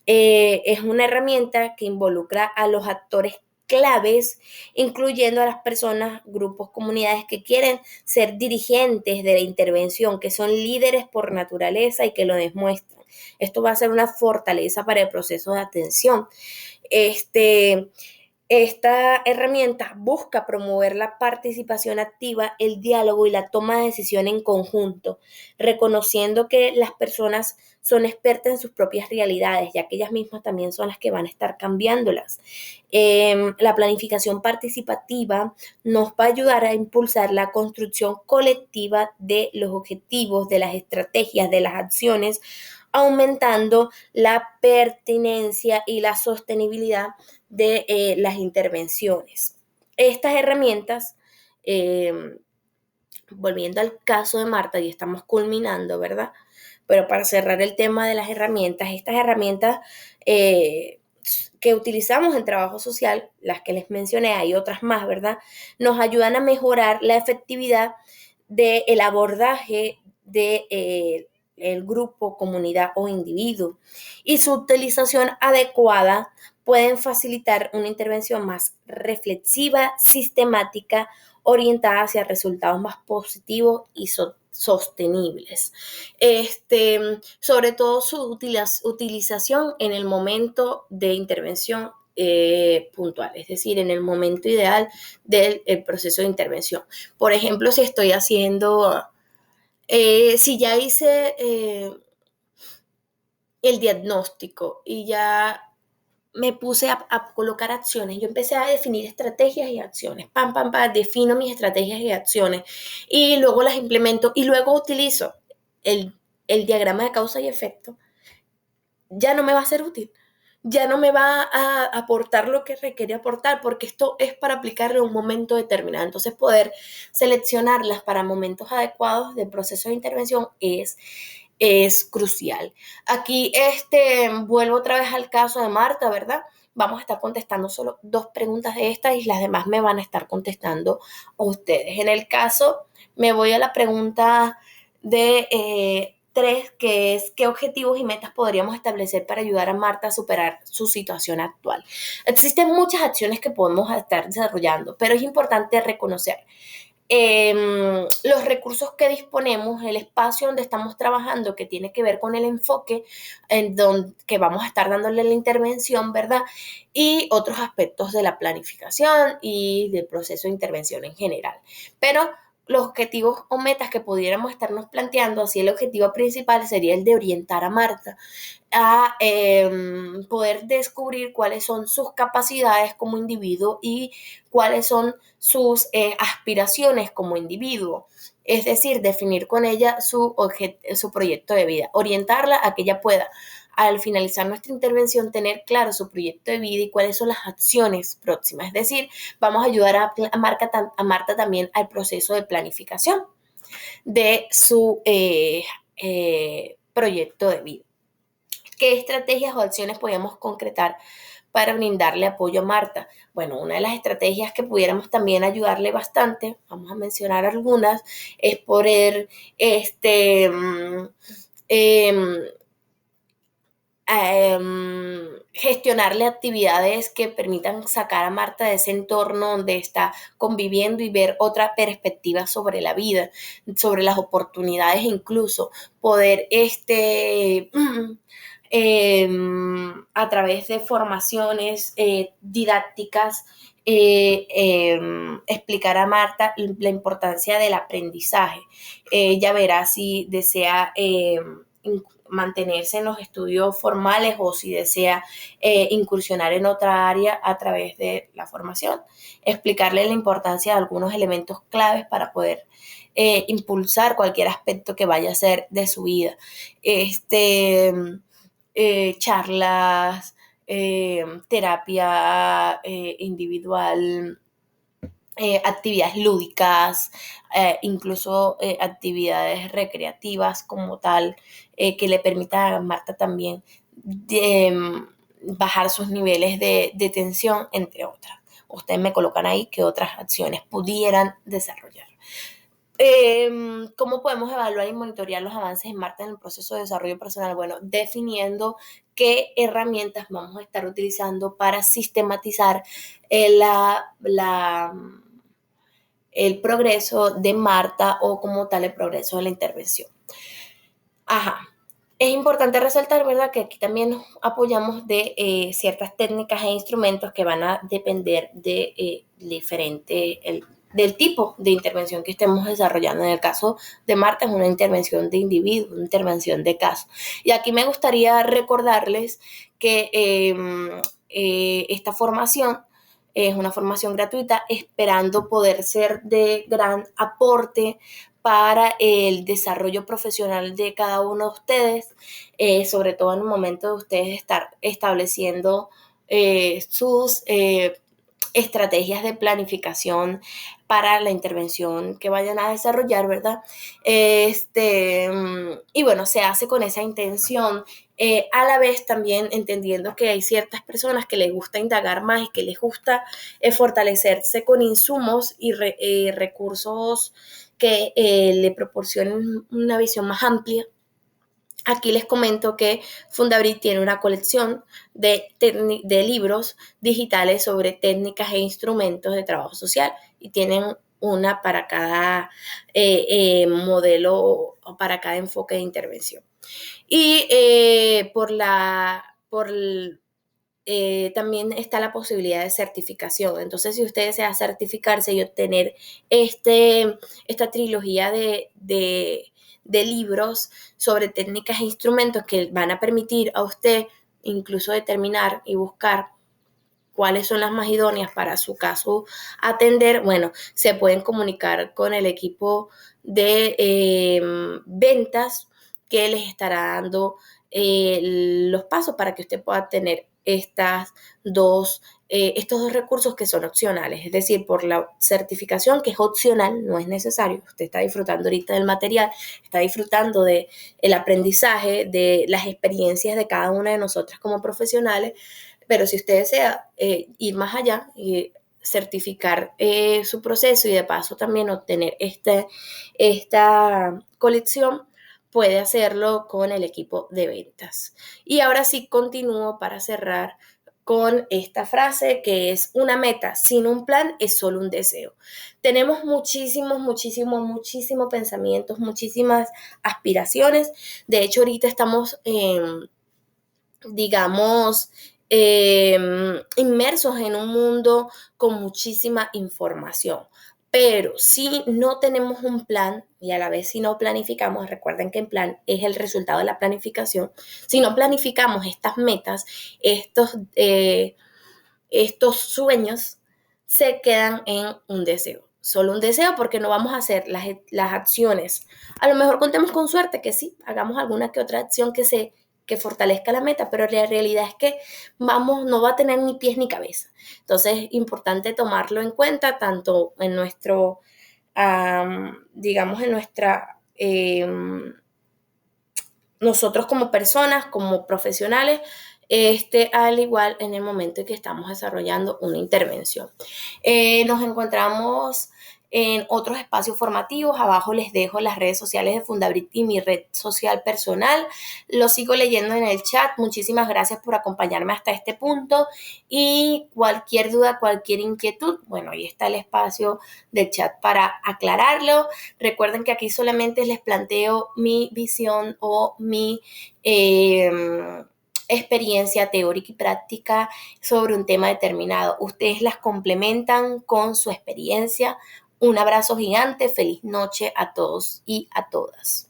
Es una herramienta que involucra a los actores claves, incluyendo a las personas, grupos, comunidades que quieren ser dirigentes de la intervención, que son líderes por naturaleza y que lo demuestran. Esto va a ser una fortaleza para el proceso de atención. Esta herramienta busca promover la participación activa, el diálogo y la toma de decisión en conjunto, reconociendo que las personas son expertas en sus propias realidades, ya que ellas mismas también son las que van a estar cambiándolas. La planificación participativa nos va a ayudar a impulsar la construcción colectiva de los objetivos, de las estrategias, de las acciones, aumentando la pertinencia y la sostenibilidad de las intervenciones. Estas herramientas, volviendo al caso de Marta, y estamos culminando, ¿verdad? Pero para cerrar el tema de las herramientas, estas herramientas que utilizamos en trabajo social, las que les mencioné, hay otras más, ¿verdad? Nos ayudan a mejorar la efectividad del abordaje de el grupo, comunidad o individuo. Y su utilización adecuada pueden facilitar una intervención más reflexiva, sistemática, orientada hacia resultados más positivos y sostenibles. Sobre todo su utilización en el momento de intervención puntual, es decir, en el momento ideal del proceso de intervención. Por ejemplo, si estoy haciendo, si ya hice el diagnóstico y ya me puse a colocar acciones. Yo empecé a definir estrategias y acciones. Pam, pam, pam, defino mis estrategias y acciones. Y luego las implemento y luego utilizo el diagrama de causa y efecto. Ya no me va a ser útil. Ya no me va a aportar lo que requiere aportar, porque esto es para aplicarlo en un momento determinado. Entonces, poder seleccionarlas para momentos adecuados del proceso de intervención es crucial. Aquí vuelvo otra vez al caso de Marta, ¿verdad? Vamos a estar contestando solo 2 preguntas de estas y las demás me van a estar contestando ustedes. En el caso, me voy a la pregunta de 3, que es ¿qué objetivos y metas podríamos establecer para ayudar a Marta a superar su situación actual? Existen muchas acciones que podemos estar desarrollando, pero es importante reconocer los recursos que disponemos, el espacio donde estamos trabajando, que tiene que ver con el enfoque en donde que vamos a estar dándole la intervención, ¿verdad? Y otros aspectos de la planificación y del proceso de intervención en general. Pero los objetivos o metas que pudiéramos estarnos planteando, así el objetivo principal sería el de orientar a Marta a poder descubrir cuáles son sus capacidades como individuo y cuáles son sus aspiraciones como individuo. Es decir, definir con ella su proyecto de vida, orientarla a que ella pueda, al finalizar nuestra intervención, tener claro su proyecto de vida y cuáles son las acciones próximas. Es decir, vamos a ayudar a Marta también al proceso de planificación de su proyecto de vida. ¿Qué estrategias o acciones podemos concretar para brindarle apoyo a Marta? Bueno, una de las estrategias que pudiéramos también ayudarle bastante, vamos a mencionar algunas, es poder gestionarle actividades que permitan sacar a Marta de ese entorno donde está conviviendo y ver otra perspectiva sobre la vida, sobre las oportunidades, incluso poder a través de formaciones didácticas, explicar a Marta la importancia del aprendizaje. Ella verá si desea mantenerse en los estudios formales o si desea incursionar en otra área a través de la formación. Explicarle la importancia de algunos elementos claves para poder impulsar cualquier aspecto que vaya a ser de su vida. Charlas, terapia individual, actividades lúdicas, incluso actividades recreativas como tal, que le permitan a Marta también bajar sus niveles de tensión, entre otras. Ustedes me colocan ahí qué otras acciones pudieran desarrollar. ¿Cómo podemos evaluar y monitorear los avances en Marta en el proceso de desarrollo personal? Bueno, definiendo qué herramientas vamos a estar utilizando para sistematizar el progreso de Marta o como tal el progreso de la intervención. Ajá. Es importante resaltar, ¿verdad?, que aquí también apoyamos de ciertas técnicas e instrumentos que van a depender de del tipo de intervención que estemos desarrollando. En el caso de Marta es una intervención de individuo, una intervención de caso. Y aquí me gustaría recordarles que esta formación es una formación gratuita, esperando poder ser de gran aporte para el desarrollo profesional de cada uno de ustedes, sobre todo en el momento de ustedes estar estableciendo sus estrategias de planificación para la intervención que vayan a desarrollar, ¿verdad? Y bueno, se hace con esa intención, a la vez también entendiendo que hay ciertas personas que les gusta indagar más y que les gusta fortalecerse con insumos y recursos que le proporcionen una visión más amplia. Aquí les comento que Fundabrit tiene una colección de libros digitales sobre técnicas e instrumentos de trabajo social y tienen una para cada modelo o para cada enfoque de intervención. Y también está la posibilidad de certificación. Entonces, si usted desea certificarse y obtener esta trilogía de libros sobre técnicas e instrumentos que van a permitir a usted incluso determinar y buscar cuáles son las más idóneas para su caso atender, bueno, se pueden comunicar con el equipo de ventas que les estará dando los pasos para que usted pueda tener estos dos recursos que son opcionales, es decir, por la certificación, que es opcional, no es necesario. Usted está disfrutando ahorita del material, está disfrutando del aprendizaje, de las experiencias de cada una de nosotras como profesionales, pero si usted desea ir más allá y certificar su proceso y de paso también obtener esta colección, puede hacerlo con el equipo de ventas. Y ahora sí continúo para cerrar con esta frase que es: una meta sin un plan es solo un deseo. Tenemos muchísimos pensamientos, muchísimas aspiraciones. De hecho, ahorita estamos, digamos, inmersos en un mundo con muchísima información. Pero si no tenemos un plan y a la vez si no planificamos, recuerden que el plan es el resultado de la planificación, si no planificamos estas metas, estos sueños se quedan en un deseo. Solo un deseo porque no vamos a hacer las acciones. A lo mejor contemos con suerte que sí, hagamos alguna que otra acción que fortalezca la meta, pero la realidad es que no va a tener ni pies ni cabeza. Entonces es importante tomarlo en cuenta tanto en nuestro, digamos, en nuestra, nosotros como personas, como profesionales, al igual en el momento en que estamos desarrollando una intervención. Nos encontramos en otros espacios formativos. Abajo les dejo las redes sociales de Fundabrit y mi red social personal. Lo sigo leyendo en el chat. Muchísimas gracias por acompañarme hasta este punto. Y cualquier duda, cualquier inquietud, bueno, ahí está el espacio del chat para aclararlo. Recuerden que aquí solamente les planteo mi visión o mi experiencia teórica y práctica sobre un tema determinado. Ustedes las complementan con su experiencia. Un abrazo gigante, feliz noche a todos y a todas.